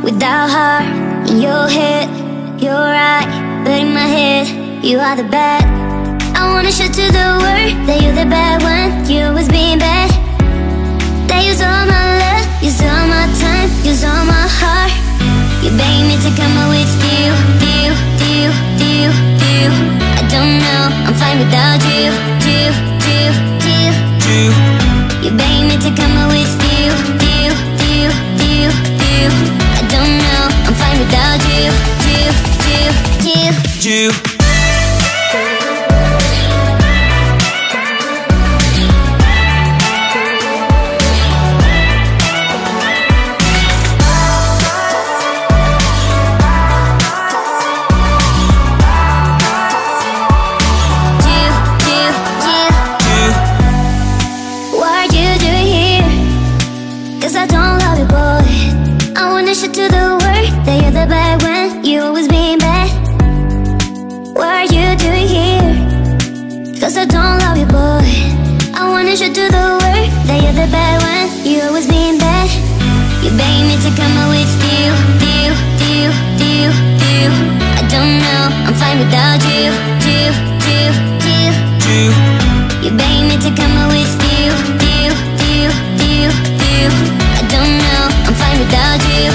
without heart. In your head, you're right, but in my head, you are the bad. I wanna show to the world that you're the bad one. You was being bad. That use all my love, use all my time, use all my heart. You beg me to come out with you. I don't know, I'm fine without you. You beg me to come out with you. I don't know, I'm fine without you. I don't love you, boy. I wanna show to the world that you're the bad one. You always being bad. What are you doing here? Cause I don't love you, boy. I wanna show to the world that you're the bad one. You always being bad. You beg me to come out with you. I don't know, I'm fine without you. You beg me to come out with you. I don't know, I'm fine without you.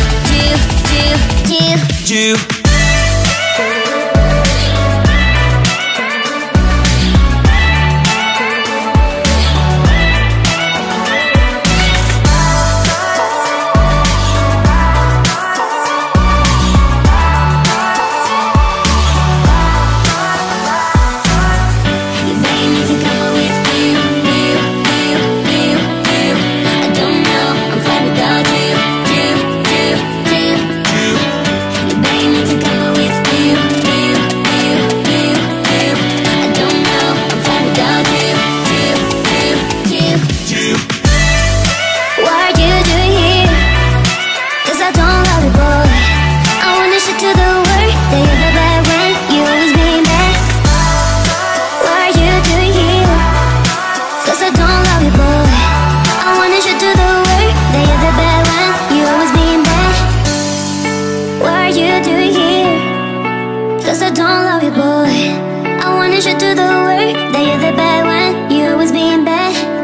Cause I don't love you, boy. I wanna show to the world that you're the bad one. You always being bad.